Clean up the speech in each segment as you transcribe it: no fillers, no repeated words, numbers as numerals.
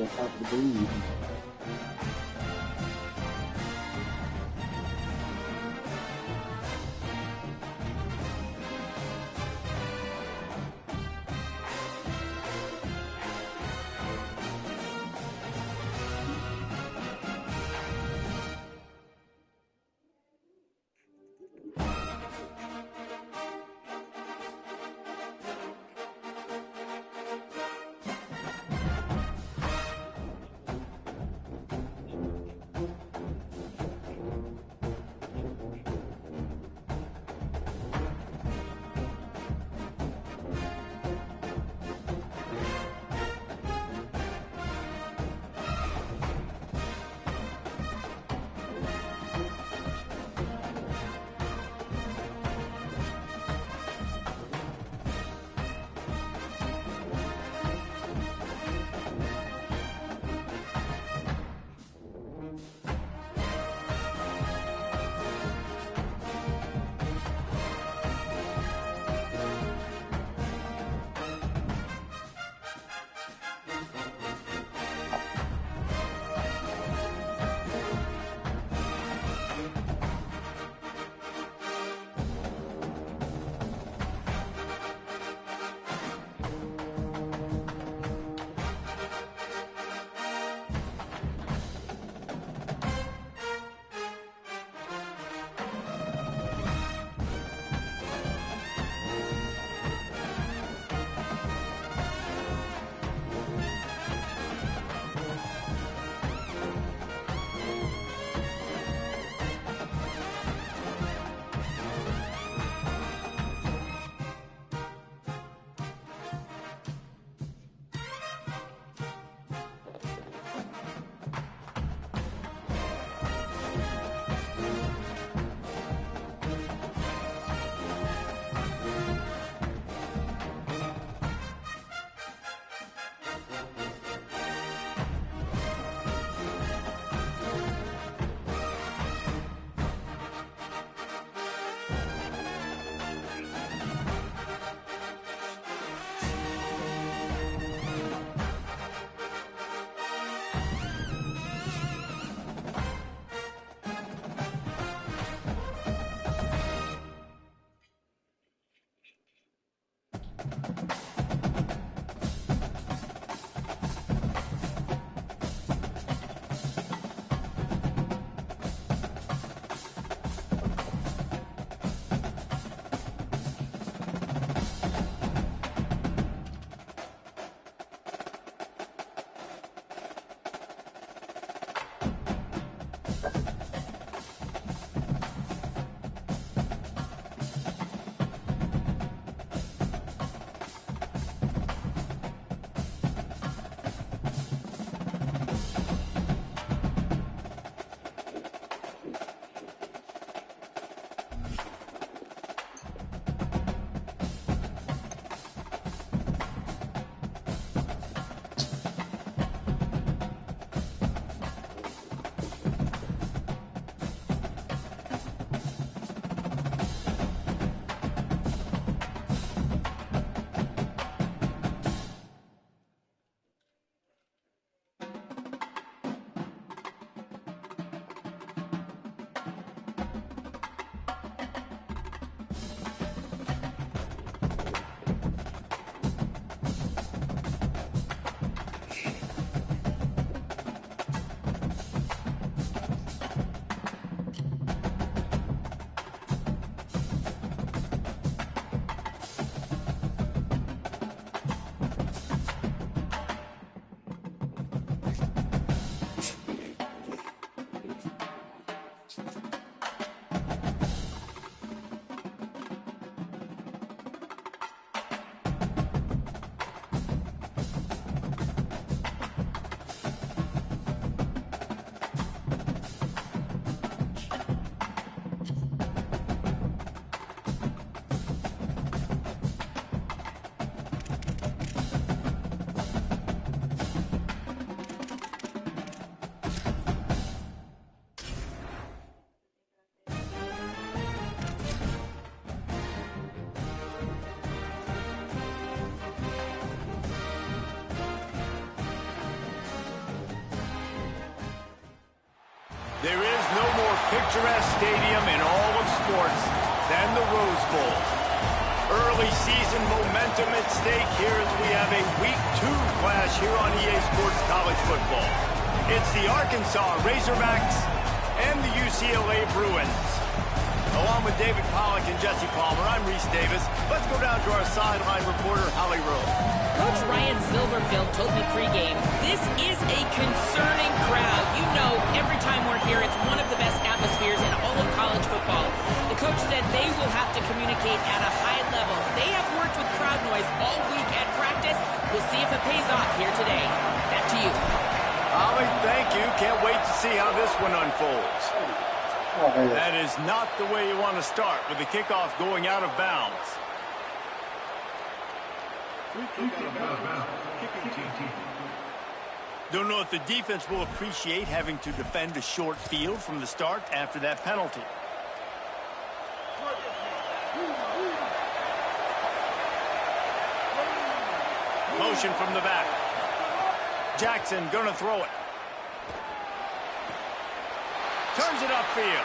top of the league. There is no more picturesque stadium in all of sports than the Rose Bowl. Early season momentum at stake here as we have a Week 2 clash here on EA Sports College Football. It's the Arkansas Razorbacks and the UCLA Bruins. Along with David Pollack and Jesse Palmer, I'm Reese Davis. Let's go down to our sideline reporter, Holly Rose. Coach Ryan Silverfield told me pregame, this is a concerning crowd. You know, every time we're here, it's one of the best atmospheres in all of college football. The coach said they will have to communicate at a high level. They have worked with crowd noise all week at practice. We'll see if it pays off here today. Back to you. Holly, thank you. Can't wait to see how this one unfolds. That is not the way you want to start with the kickoff going out of bounds. Don't know if the defense will appreciate having to defend a short field from the start after that penalty. Motion from the back. Jackson gonna throw it. Turns it upfield.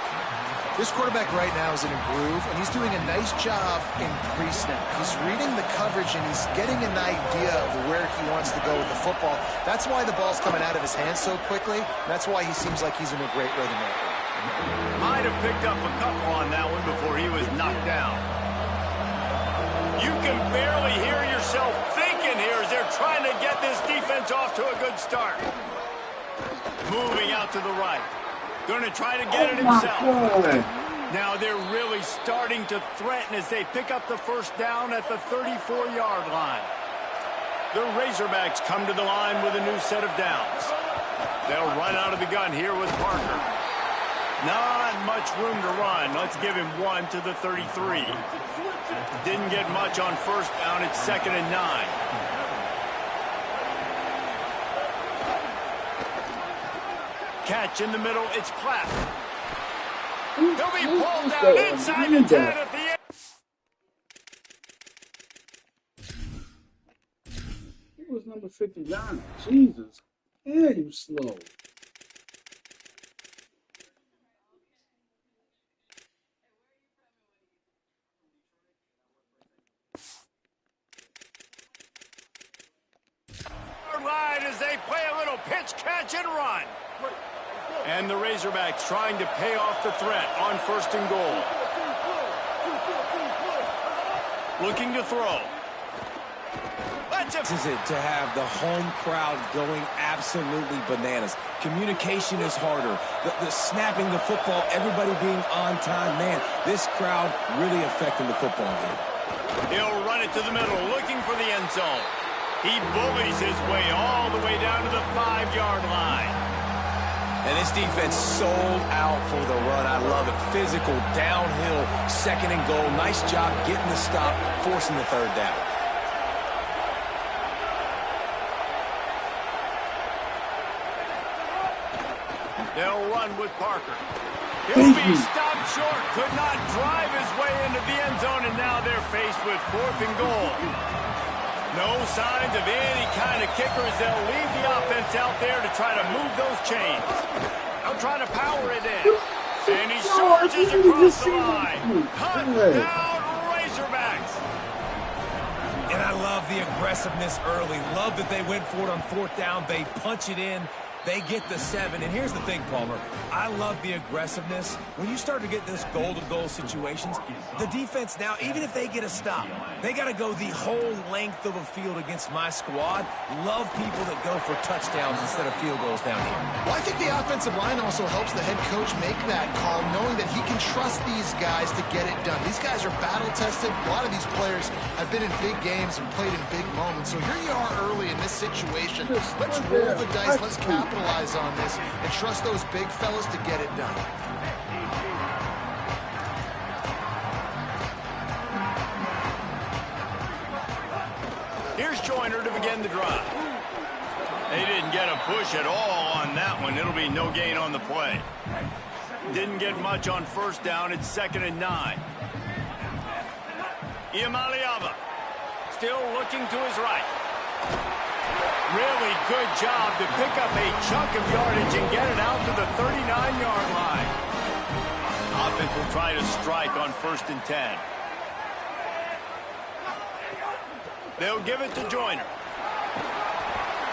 This quarterback right now is in a groove, and he's doing a nice job in pre-snap. He's reading the coverage, and he's getting an idea of where he wants to go with the football. That's why the ball's coming out of his hands so quickly. That's why he seems like he's in a great rhythm right now. Might have picked up a couple on that one before he was knocked down. You can barely hear yourself thinking here as they're trying to get this defense off to a good start. Moving out to the right. Going to try to get it himself. Now they're really starting to threaten as they pick up the first down at the 34-yard line. The Razorbacks come to the line with a new set of downs. They'll run out of the gun here with Parker. Not much room to run. Let's give him one to the 33. Didn't get much on first down. It's 2nd and 9. Catch in the middle. It's Platt. He'll be pulled down inside the 10 at the end. It was number 59. Jesus. Yeah, you slow. Line as they play a little pitch, catch, and run. And the Razorbacks trying to pay off the threat on 1st and goal. Looking to throw. This is it, to have the home crowd going absolutely bananas. Communication is harder. The snapping the football, everybody being on time. Man, this crowd really affecting the football game. He'll run it to the middle, looking for the end zone. He bullies his way all the way down to the 5-yard line. And this defense sold out for the run. I love it. Physical, downhill, 2nd and goal. Nice job getting the stop, forcing the 3rd down. They'll run with Parker. He'll be stopped short. Could not drive his way into the end zone, and now they're faced with 4th and goal. No signs of any kind of kickers. They'll leave the offense out there to try to move those chains. They'll try to power it in. And he charges across the line. Touchdown, Razorbacks. And I love the aggressiveness early. Love that they went for it on 4th down. They punch it in. They get the 7. And here's the thing, Palmer. I love the aggressiveness. When you start to get this goal-to-goal situations, the defense now, even if they get a stop, they got to go the whole length of a field against my squad. Love people that go for touchdowns instead of field goals down here. Well, I think the offensive line also helps the head coach make that call, knowing that he can trust these guys to get it done. These guys are battle-tested. A lot of these players have been in big games and played in big moments. So here you are early in this situation. Let's roll the dice. Let's capitalize on this and trust those big fellas to get it done. Here's Joyner to begin the drive. They didn't get a push at all on that one. It'll be no gain on the play. Didn't get much on first down. It's 2nd and 9. Iamaleava still looking to his right. Really good job to pick up a chunk of yardage and get it out to the 39-yard line. Offense will try to strike on 1st and 10. They'll give it to Joyner.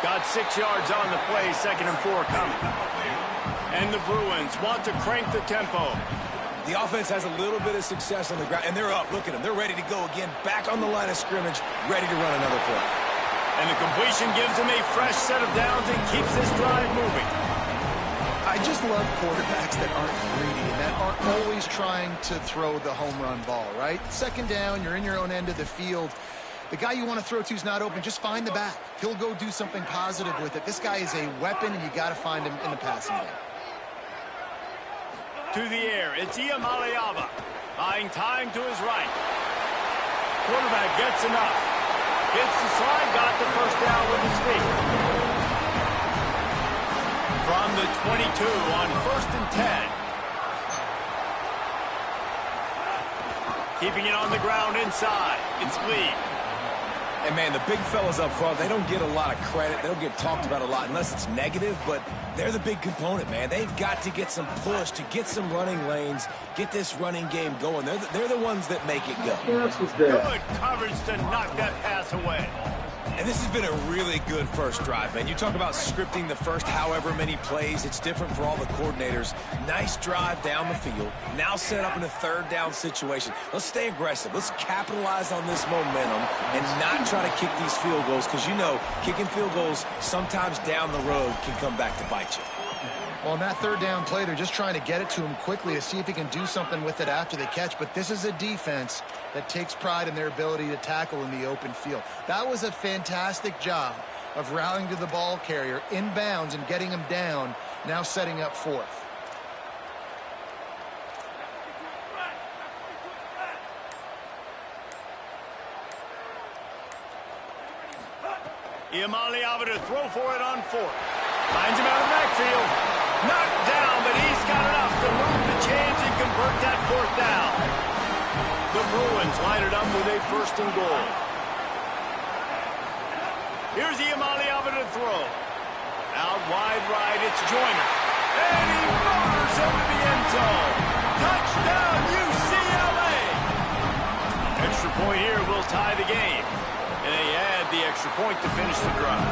Got 6 yards on the play, 2nd and 4 coming. And the Bruins want to crank the tempo. The offense has a little bit of success on the ground, and they're up. Look at them. They're ready to go again, back on the line of scrimmage, ready to run another play. And the completion gives them a fresh set of downs and keeps this drive moving. I just love quarterbacks that aren't greedy and that aren't always trying to throw the home run ball, right? 2nd down, you're in your own end of the field. The guy you want to throw to is not open. Just find the back. He'll go do something positive with it. This guy is a weapon, and you got to find him in the passing game. To the air, it's Iamaleava. Buying time to his right. Quarterback gets enough. Hits the slide, got the 1st down with his feet. From the 22 on 1st and 10. Keeping it on the ground inside. It's Lee. And, man, the big fellas up front, they don't get a lot of credit. They don't get talked about a lot unless it's negative, but they're the big component, man. They've got to get some push, to get some running lanes, get this running game going. They're the ones that make it go. Good coverage to knock that pass away. And this has been a really good first drive, man. You talk about scripting the first however many plays. It's different for all the coordinators. Nice drive down the field. Now set up in a 3rd down situation. Let's stay aggressive. Let's capitalize on this momentum and not try to kick these field goals because, you know, kicking field goals sometimes down the road can come back to bite you. Well, on that 3rd down play, they're just trying to get it to him quickly to see if he can do something with it after the catch. But this is a defense that takes pride in their ability to tackle in the open field. That was a fantastic job of rallying to the ball carrier inbounds and getting him down, now setting up 4th. Iamaleava to throw for it on 4th. Finds him out of the backfield. Knocked down, but he's got enough to move the chains and convert that 4th down. The Bruins line it up with a 1st and goal. Here's Iamaleava to throw. Out wide right, it's Joyner. And he motors into the end zone. Touchdown, UCLA! Extra point here will tie the game. And they add the extra point to finish the drive.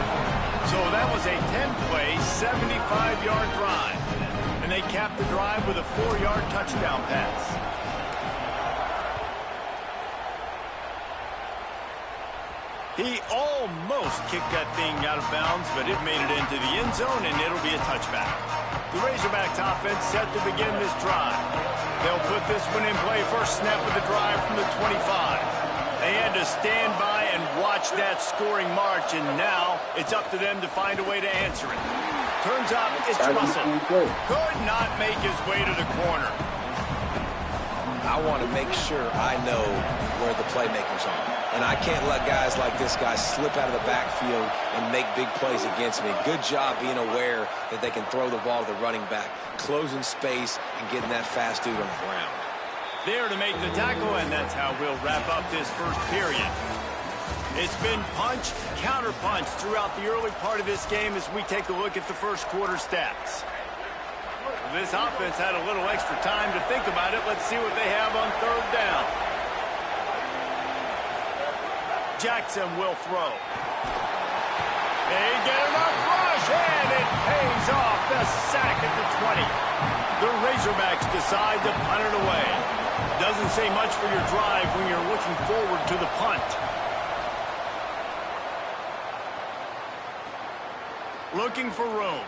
So that was a 10-play, 75-yard drive. And they capped the drive with a 4-yard touchdown pass. He almost kicked that thing out of bounds, but it made it into the end zone, and it'll be a touchback. The Razorbacks offense set to begin this drive. They'll put this one in play first snap of the drive from the 25. They had to stand by and watch that scoring march, and now it's up to them to find a way to answer it. Turns out it's Russell. Could not make his way to the corner. I want to make sure I know where the playmakers are. And I can't let guys like this guy slip out of the backfield and make big plays against me. Good job being aware that they can throw the ball to the running back, closing space, and getting that fast dude on the ground. There to make the tackle, and that's how we'll wrap up this first period. It's been punch, counter punch throughout the early part of this game as we take a look at the first quarter stats. This offense had a little extra time to think about it. Let's see what they have on 3rd down. Jackson will throw. They get enough rush, and it pays off. The sack at the 20. The Razorbacks decide to punt it away. Doesn't say much for your drive when you're looking forward to the punt. Looking for room.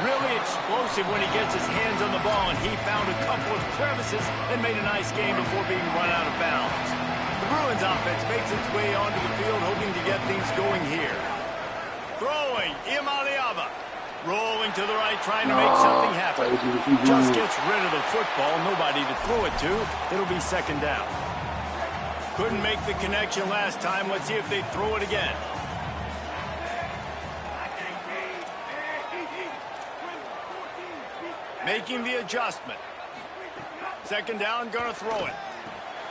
Really explosive when he gets his hands on the ball, and he found a couple of crevices and made a nice game before being run out of bounds. The Bruins offense makes its way onto the field, hoping to get things going here. Throwing, Iamaleava. Rolling to the right, trying to make something happen. Just gets rid of the football, nobody to throw it to. It'll be 2nd down. Couldn't make the connection last time. Let's see if they throw it again. Making the adjustment. 2nd down, gonna throw it.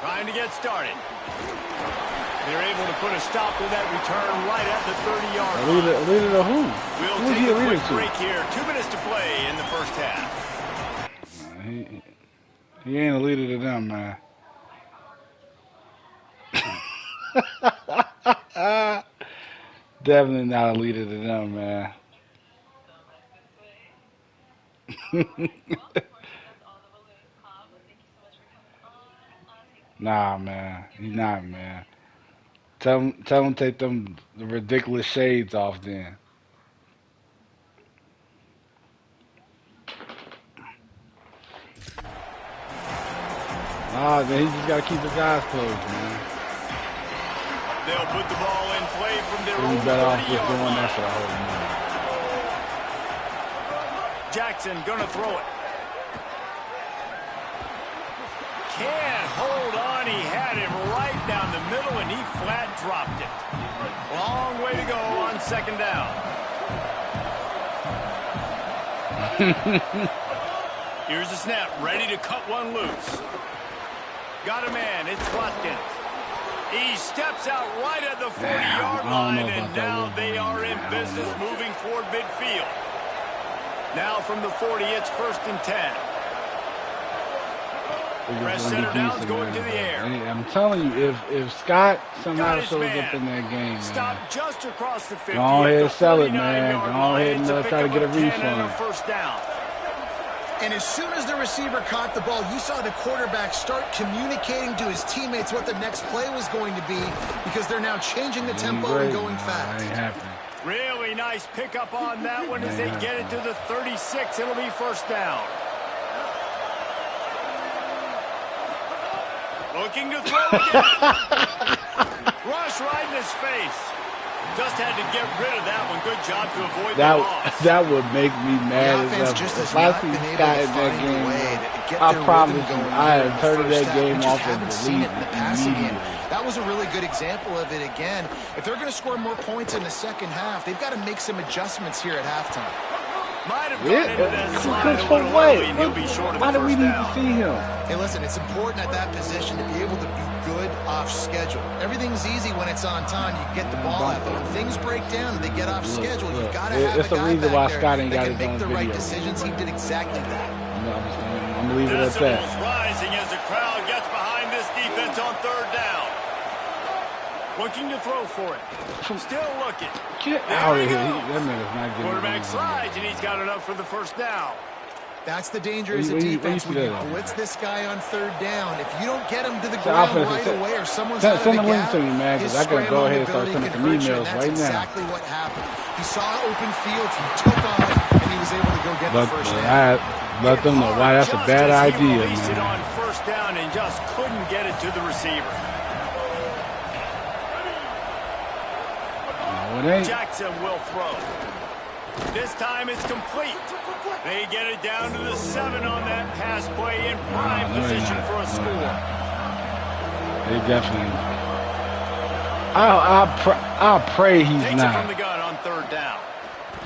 Trying to get started. They're able to put a stop to that return right at the 30-yard line. Leader to who? We'll Who's take he a quick to? break here. 2 minutes to play in the first half. He ain't a leader to them, man. Definitely not a leader to them, man. Nah, man. He's not, man. Tell him to take the ridiculous shades off then. Nah, man, he just got to keep his eyes closed, man. They'll put the ball in play from their own 30-yard line. He's better off just doing that for the whole night. Jackson gonna throw it. Can't hold on. He had him right down the middle, and he flat dropped it. Long way to go on second down. Here's the snap, ready to cut one loose. Got a man, it's Watkins. He steps out right at the 40-yard line, and now they are in business moving toward midfield. Now from the 40, it's 1st and 10. Press center down's going to the air. I'm telling you, if Scott somehow shows up in that game, stop just across the 50. Go ahead and sell it, man. Go ahead and try to get a refund. First down. And as soon as the receiver caught the ball, you saw the quarterback start communicating to his teammates what the next play was going to be, because they're now changing the tempo and going fast. Really nice pickup on that one as they get it to the 36. It'll be first down. Looking to throw again. Rush right in his face. Just had to get rid of that one. Good job to avoid that loss. That would make me mad as hell. If I see Scott in that game, I promise you, I have turned that game off and deleted it. That was a really good example of it again. If they're going to score more points in the second half, they've got to make some adjustments here at halftime. Might have gone into that slide a little early, and he'll be short of the Why do we first need down. to see him? Hey, listen, it's important at that position to be able to be good off schedule. Everything's easy when it's on time. You get the ball out. But when things break down and they get off schedule, you've got to have a guy back there that can make the right decisions. He did exactly that. I'm going to leave it at that. Decibels rising as the crowd gets behind this defense on third down. Looking to throw for it. Still looking. Get out of here. That man is not getting Quarterback slides, and he's got enough for the first down. That's the danger as a defense when you blitz this guy on third down. If you don't get him to the ground right away or someone's out of the gap, to me, man, because I can go ahead and start sending some emails right now. That's exactly what happened. He saw open field, he took off, and he was able to go get the first down. Let them know why that's a bad idea, man. He on first down and just couldn't get it to the receiver. Jackson will throw. This time it's complete. They get it down to the 7 on that pass play in prime position for a score. They definitely. I'll pray he's Takes not. it from the gun on third down.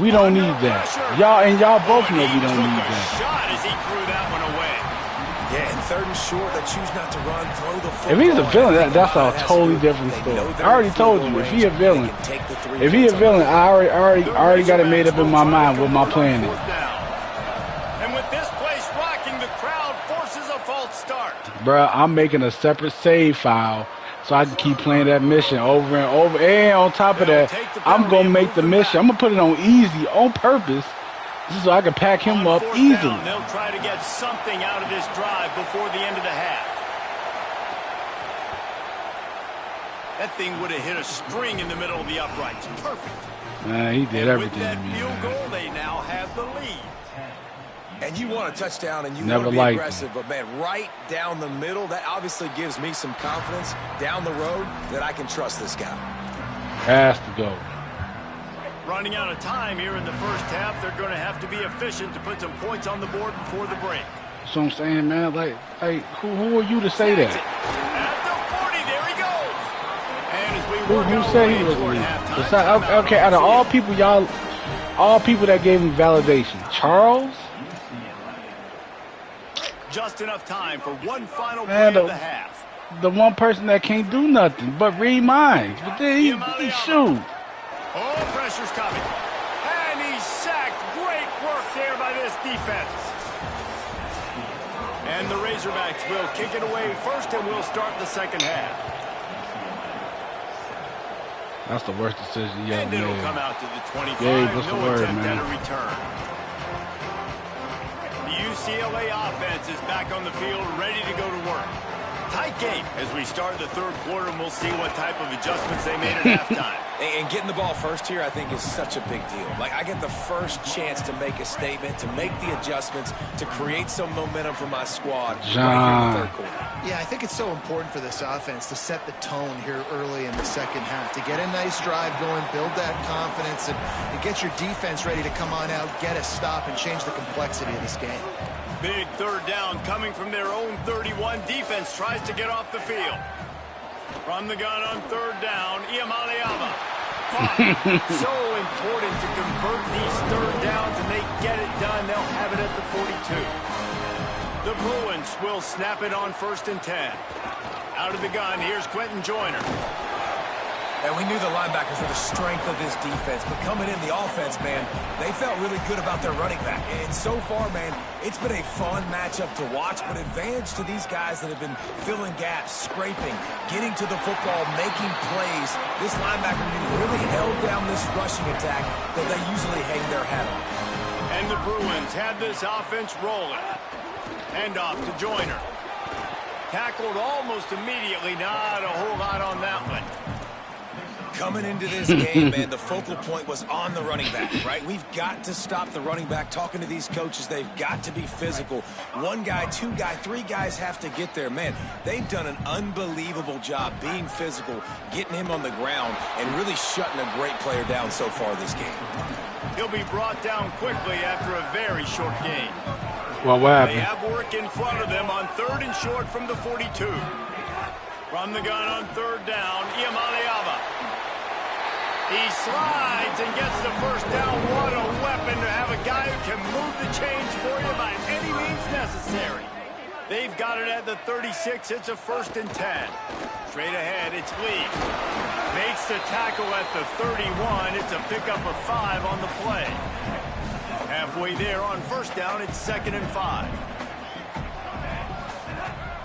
We don't need that. Y'all both know we don't need that. Shot as he threw that one away. Yeah, and 3rd and short, they choose not to run, throw the football. If he's a villain, that's a totally different story. I already told you, if he a villain, I already got it made up in my mind what my plan is. And with this place rocking, the crowd forces a false start. Bruh, I'm making a separate save file so I can keep playing that mission over and over. And on top of that, I'm going to make the mission. I'm going to put it on easy on purpose so I can pack him up easily. They'll try to get something out of this drive before the end of the half. That thing would have hit a string in the middle of the uprights. Perfect. Man, he did everything. With that field goal, they now have the lead. And you want a touchdown and you Never want to be liked aggressive, but man, right down the middle, that obviously gives me some confidence down the road that I can trust this guy. Has to go. Running out of time here in the first half, they're going to have to be efficient to put some points on the board before the break. That's what I'm saying, man. Like who are you to say that? At the 40, there he goes. And as we work Who said he was me? Okay, out of all people that gave him validation, Charles? Just enough time for one final play of the half. the one person that can't do nothing but read minds. But then he shoot. Oh, pressure's coming. And he's sacked. Great work there by this defense. And the Razorbacks will kick it away first, and we'll start the second half. That's the worst decision yet. And it'll come out to the 25. Yeah, what's the word, attempt man? at a return. The UCLA offense is back on the field, ready to go to work. Tight game as we start the third quarter, and we'll see what type of adjustments they made at halftime. And getting the ball first here, I think, is such a big deal. Like, I get the first chance to make a statement, to make the adjustments, to create some momentum for my squad right here in the third quarter. Yeah, I think it's so important for this offense to set the tone here early in the second half, to get a nice drive going, build that confidence, and get your defense ready to come on out, get a stop, and change the complexity of this game. Big third down coming from their own 31. Defense tries to get off the field. From the gun on third down, Iamaleava. So important to convert these third downs, and they get it done. They'll have it at the 42. The Bruins will snap it on 1st and 10. Out of the gun, here's Quentin Joyner. And we knew the linebackers were the strength of this defense, but coming in the offense, man, they felt really good about their running back. And so far, man, it's been a fun matchup to watch, but advantage to these guys that have been filling gaps, scraping, getting to the football, making plays. This linebacker really held down this rushing attack that they usually hang their hat on. And the Bruins have this offense rolling. Hand off to Joyner. Tackled almost immediately. Not a whole lot on that one. Coming into this game, man, the focal point was on the running back, right? We've got to stop the running back. Talking to these coaches, they've got to be physical. One guy, two guy, three guys have to get there. Man, they've done an unbelievable job being physical, getting him on the ground, and really shutting a great player down so far this game. He'll be brought down quickly after a very short game. Well, what happened? They have work in front of them on 3rd and short from the 42. From the gun on 3rd down, Iamaleava. He slides and gets the first down. What a weapon to have a guy who can move the chains for you by any means necessary. They've got it at the 36. It's a 1st and 10. Straight ahead, it's Lee. Makes the tackle at the 31. It's a pickup of 5 on the play. Halfway there on 1st down, it's 2nd and 5.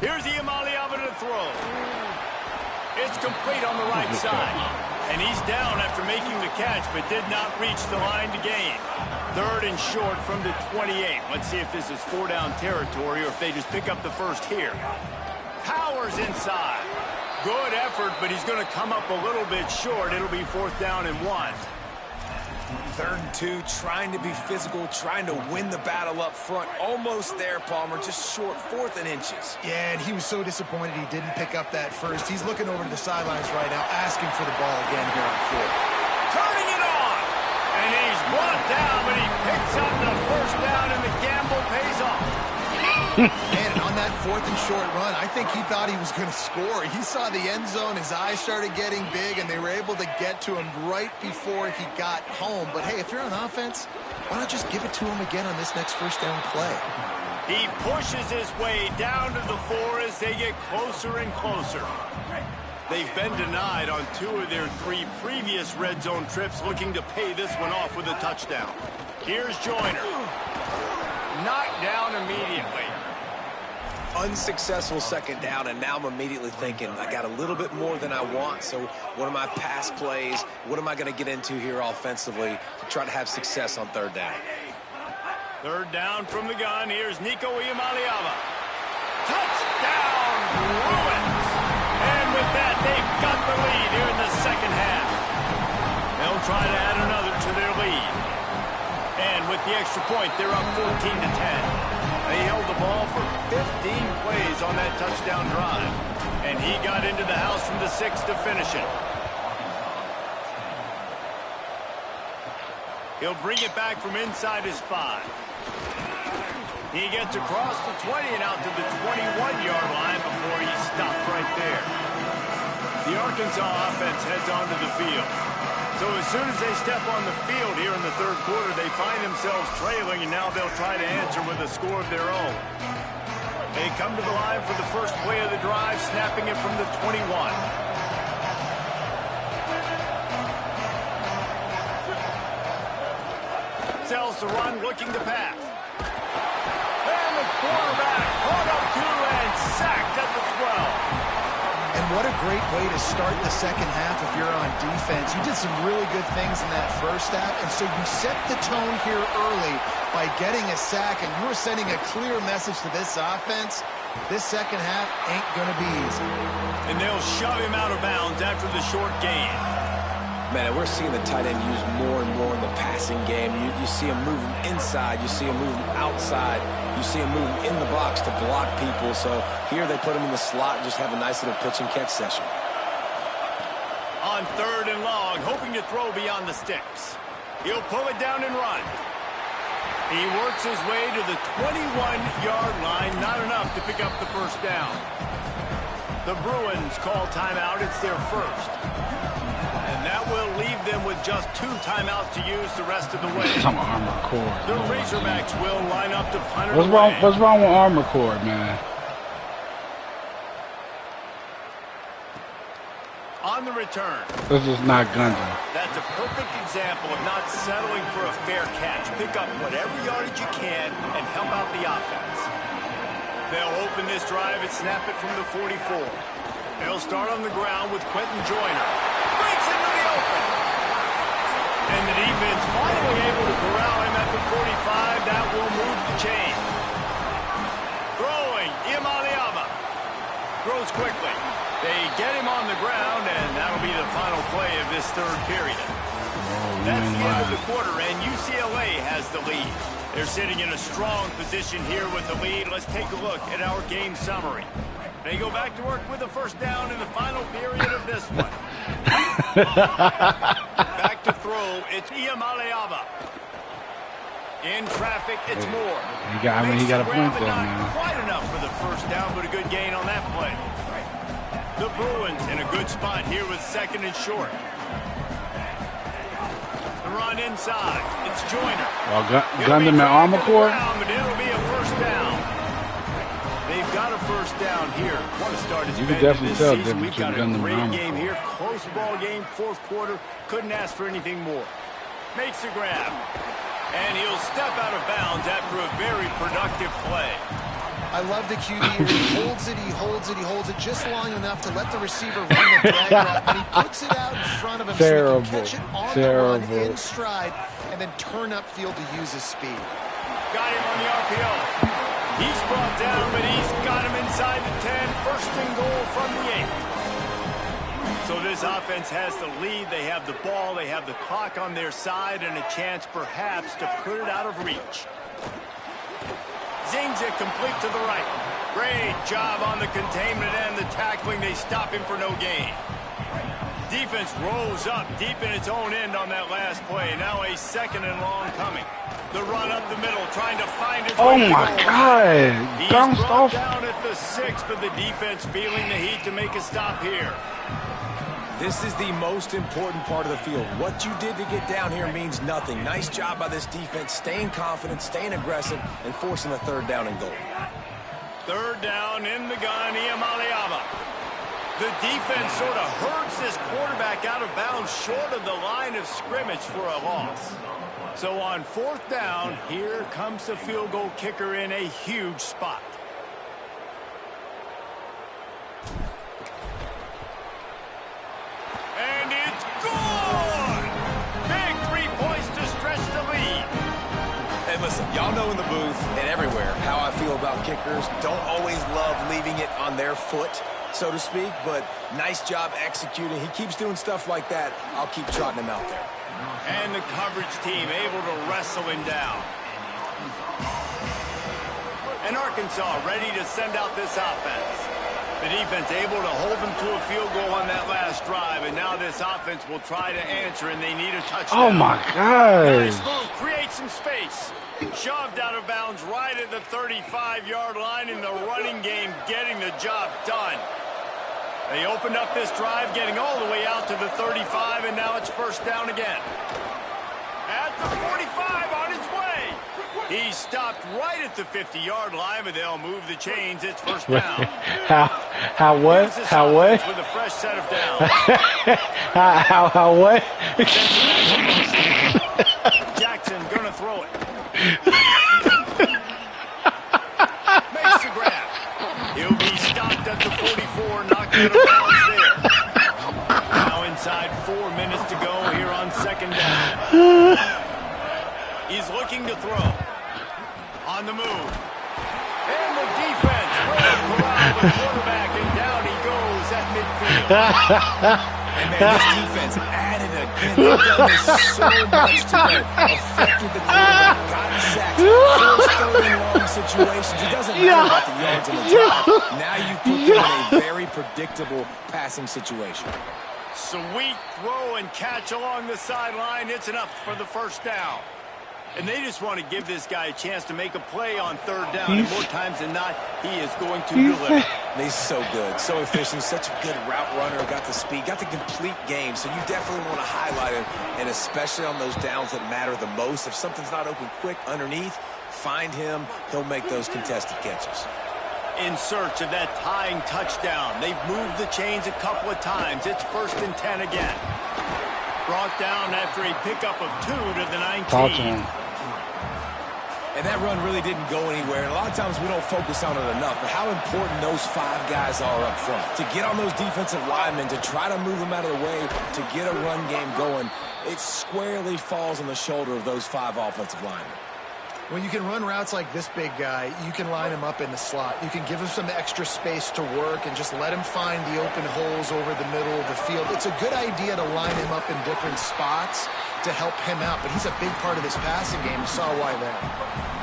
Here's Iamaleava to throw. It's complete on the right side. And he's down after making the catch, but did not reach the line to gain. 3rd and short from the 28. Let's see if this is 4-down territory or if they just pick up the first here. Powers inside. Good effort, but he's going to come up a little bit short. It'll be 4th down and 1. 3rd and 2, trying to be physical, trying to win the battle up front. Almost there, Palmer, just short, 4th and inches. Yeah, and he was so disappointed he didn't pick up that first. He's looking over to the sidelines right now, asking for the ball again here on 4th. Turning it on! And he's brought down, but he picks up the first down, and the gamble pays off. And on that 4th and short run, I think he thought he was going to score. He saw the end zone, his eyes started getting big, and they were able to get to him right before he got home. But hey, if you're on offense, why not just give it to him again on this next 1st down play? He pushes his way down to the 4 as they get closer and closer. They've been denied on 2 of their 3 previous red zone trips, looking to pay this one off with a touchdown. Here's Joyner. Knocked down immediately. Unsuccessful 2nd down, and now I'm immediately thinking, I got a little bit more than I want, so what are my pass plays? What am I going to get into here offensively to try to have success on 3rd down? 3rd down from the gun. Here's Nico Iamaleava. Touchdown, Bruins! And with that, they've got the lead here in the second half. They'll try to add another to their lead. And with the extra point, they're up 14-10. They held the ball for 15 plays on that touchdown drive. And he got into the house from the 6 to finish it. He'll bring it back from inside his 5. He gets across the 20 and out to the 21-yard line before he stopped right there. The Arkansas offense heads onto the field. So as soon as they step on the field here in the 3rd quarter, they find themselves trailing, and now they'll try to answer with a score of their own. They come to the line for the first play of the drive, snapping it from the 21. Sells the run, looking to pass. And the quarterback caught up to and sacked at the 12. And what a great way to start the second half if you're on defense. You did some really good things in that first half, and so you set the tone here early by getting a sack, and you were sending a clear message to this offense. This second half ain't going to be easy. And they'll shove him out of bounds after the short gain. Man, we're seeing the tight end used more and more in the passing game. You see him moving inside. You see him moving outside. You see him moving in the box to block people. So here they put him in the slot and just have a nice little pitch and catch session. On 3rd and long, hoping to throw beyond the sticks. He'll pull it down and run. He works his way to the 21-yard line. Not enough to pick up the first down. The Bruins call timeout. It's their first. And that will leave them with just 2 timeouts to use the rest of the way. Some armor core. The Razorbacks will line up to punt it away. away. What's wrong with armor core, man? On the return. This is not Gundam. That's a perfect example of not settling for a fair catch. Pick up whatever yardage you can and help out the offense. They'll open this drive and snap it from the 44. They'll start on the ground with Quentin Joyner. Breaks into the open. And the defense finally able to corral him at the 45. That will move the chain. Throwing, Imaliama. Throws quickly. They get him on the ground, and that'll be the final play of this 3rd period. That's the end of the quarter, and UCLA has the lead. They're sitting in a strong position here with the lead. Let's take a look at our game summary. They go back to work with a first down in the final period of this one. Back to throw, it's Iamaleava. In traffic, it's Moore. He got a point there, man. Not quite enough for the first down, but a good gain on that play. The Bruins in a good spot here with 2nd and short. The run inside. It's Joyner. Well, Gundam and armor core. But it'll be a first down. They've got a first down here. Want to start his You can definitely tell the We've difference got a between Gundam and great armor game core. here. Close ball game, 4th quarter. Couldn't ask for anything more. Makes the grab. And he'll step out of bounds after a very productive play. I love the QB here. He holds it, he holds it, he holds it just long enough to let the receiver run the drag route, but he puts it out in front of him so he can catch it on the run in stride and then turn upfield to use his speed. Got him on the RPO. He's brought down, but he's got him inside the 10. 1st and goal from the 8. So this offense has the lead. They have the ball. They have the clock on their side and a chance perhaps to put it out of reach. Zings it complete to the right. Great job on the containment and the tackling. They stop him for no gain. Defense rose up deep in its own end on that last play. Now a 2nd and long coming. The run up the middle, trying to find his way. Oh my God! He's Bounced brought off. down at the 6, but the defense feeling the heat to make a stop here. This is the most important part of the field. What you did to get down here means nothing. Nice job by this defense, staying confident, staying aggressive, and forcing a 3rd down and goal. 3rd down in the gun, Iamaleava. The defense sort of hurts this quarterback out of bounds short of the line of scrimmage for a loss. So on 4th down, here comes the field goal kicker in a huge spot. And it's good! Big 3 points to stretch the lead. Hey, listen, y'all know in the booth and everywhere how I feel about kickers. Don't always love leaving it on their foot, so to speak, but nice job executing. He keeps doing stuff like that. I'll keep trotting him out there. And the coverage team able to wrestle him down. And Arkansas ready to send out this offense. The defense able to hold them to a field goal on that last drive, and now this offense will try to answer, and they need a touchdown. Oh my Nice gosh! move, create some space. Shoved out of bounds right at the 35-yard line in the running game, getting the job done. They opened up this drive, getting all the way out to the 35, and now it's 1st down again. At the 45, on his way. He stopped right at the 50-yard line, but they'll move the chains. It's first down. How what? How what? With a fresh set of downs. how what? Jackson gonna throw it. Makes the grab. He'll be stopped at the 44, knocked out of bounds there. Now inside 4 minutes to go here on second down. He's looking to throw. On the move. And the defense will corral the quarterback, and down he goes at midfield. And man, this defense added again. They've done this so much today. Affected the quarterback, gotten sacks, forced third and long situations. It doesn't matter about the yards on the drive. Now you put them in a very predictable passing situation. Sweet throw and catch along the sideline. It's enough for the first down. And they just want to give this guy a chance to make a play on third down. And more times than not, he is going to deliver. He's so good, so efficient, such a good route runner, got the speed, got the complete game. So you definitely want to highlight him, and especially on those downs that matter the most. If something's not open quick underneath, find him. He'll make those contested catches. In search of that tying touchdown. They've moved the chains a couple of times. It's 1st and 10 again. Brought down after a pickup of 2 to the 19. And that run really didn't go anywhere. And a lot of times we don't focus on it enough. But how important those 5 guys are up front. To get on those defensive linemen, to try to move them out of the way, to get a run game going, it squarely falls on the shoulder of those 5 offensive linemen. When you can run routes like this big guy, you can line him up in the slot. You can give him some extra space to work and just let him find the open holes over the middle of the field. It's a good idea to line him up in different spots to help him out, but he's a big part of this passing game. You saw why there.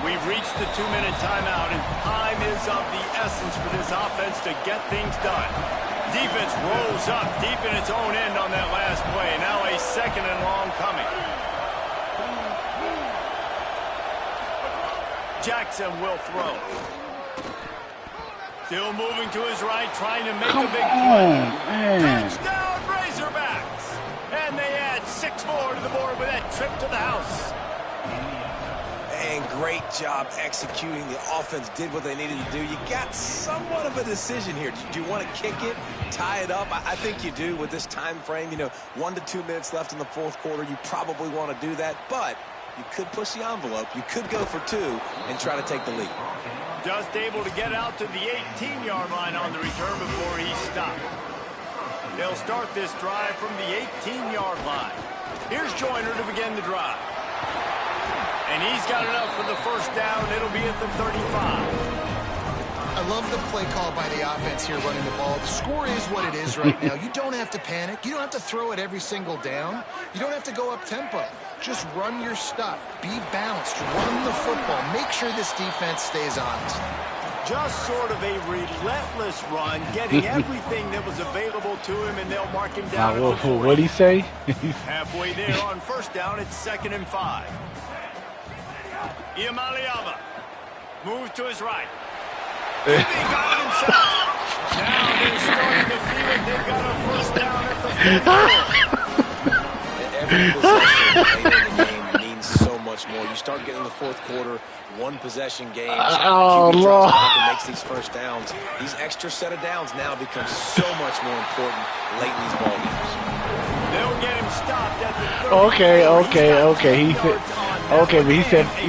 We've reached the 2-minute timeout, and time is of the essence for this offense to get things done. Defense rolls up deep in its own end on that last play. Now a 2nd and long coming. Jackson will throw. Still moving to his right, trying to make a big play. Touchdown, Razorbacks! And they add 6 more to the board with that trip to the house. And great job executing. The offense did what they needed to do. You got somewhat of a decision here. Do you want to kick it, tie it up? I think you do with this time frame. You know, 1 to 2 minutes left in the 4th quarter. You probably want to do that, but you could push the envelope. You could go for 2 and try to take the lead. Just able to get out to the 18-yard line on the return before he stopped. They'll start this drive from the 18-yard line. Here's Joyner to begin the drive. And he's got enough for the first down. It'll be at the 35. I love the play call by the offense here running the ball. The score is what it is right now. You don't have to panic. You don't have to throw it every single down. You don't have to go up tempo. Just run your stuff. Be balanced. Run the football. Make sure this defense stays honest. Just sort of a relentless run, getting everything that was available to him, and they'll mark him down. What'd he say? Halfway there on first down, it's 2nd and 5. Iamaleava moves to his right. They got it inside. Now they're starting to feel it. They've got a first down at the 44. Every possession later in the game means so much more. You start getting the 4th quarter, 1 possession games. Oh, Lord. Makes these first downs. These extra set of downs now become so much more important late in these ball games. They'll get him stopped at the 30. Okay. He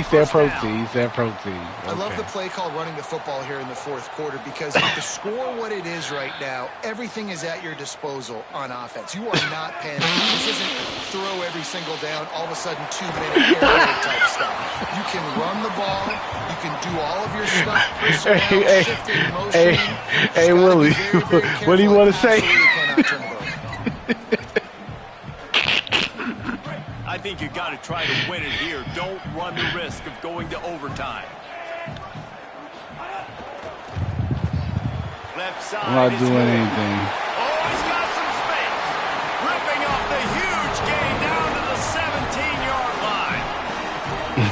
said protein. He said protein. I love the play call running the football here in the 4th quarter because with the score what it is right now, everything is at your disposal on offense. You are not panicking. This isn't throw every single down, all of a sudden 2-minute type stuff. You can run the ball. You can do all of your stuff. Personnel, shifting, motion. Hey, Willie, what do you want to say? I think you got to try to win it here. Don't run the risk of going to overtime. Left side. I'm not doing anything. Oh, he's got some space. Ripping off the huge gain down to the 17-yard line.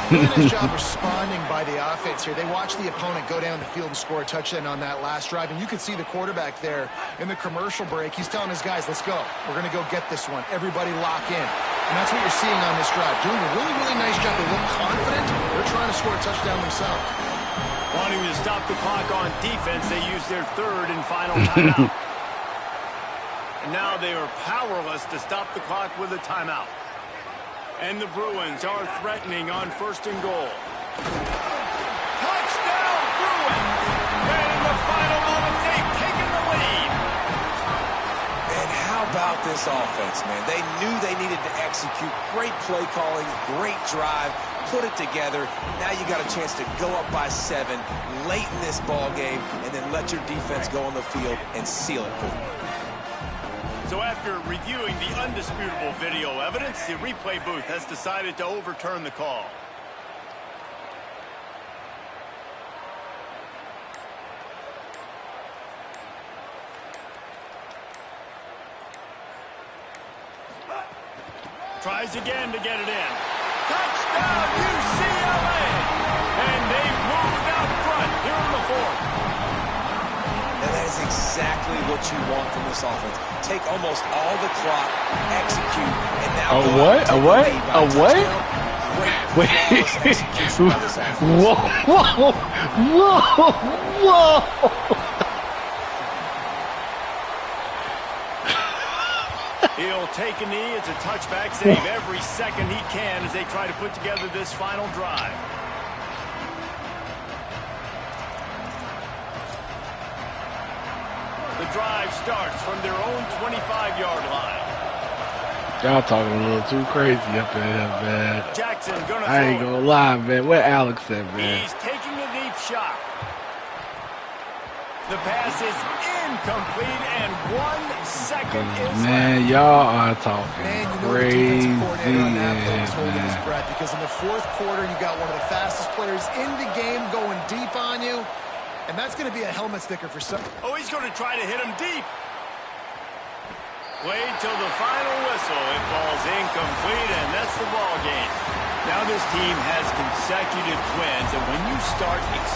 Doing his job responding by the offense here. They watch the opponent go down the field and score a touchdown on that last drive. And you can see the quarterback there in the commercial break. He's telling his guys, let's go. We're going to go get this one. Everybody lock in. And that's what you're seeing on this drive. Doing a really, really nice job. They look confident. They're trying to score a touchdown themselves. Wanting to stop the clock on defense, they use their third and final timeout. And now they are powerless to stop the clock with a timeout. And the Bruins are threatening on 1st and goal. Touchdown, Bruins! And in the final moments, they've taken the lead. And how about this offense, man? They knew they needed to execute. Great play calling, great drive, put it together. Now you got a chance to go up by 7 late in this ball game and then let your defense go on the field and seal it for them. So after reviewing the undisputable video evidence, the replay booth has decided to overturn the call. Tries again to get it in. Touchdown, UCLA! And they've moved out front here in the 4th. And that is exactly what you want from this offense. Take almost all the clock, execute, and now A what? A what? A what? Wait. Whoa, whoa, whoa, whoa. He'll take a knee. It's a touchback save every second he can as they try to put together this final drive. The drive starts from their own 25-yard line. Y'all talking a little too crazy up in here, man. Jackson gonna I ain't throw. gonna lie, man. Where Alex at, man? He's taking a deep shot. The pass is incomplete, and 1 second is Man, left. y'all are talking Man, you know crazy. the defensive coordinator on that play was holding his Man. breath because in the 4th quarter, you got one of the fastest players in the game going deep on you, and that's going to be a helmet sticker for some. Oh, he's going to try to hit him deep. Wait till the final whistle. It falls incomplete, and that's the ball game. Now this team has consecutive wins, and when you start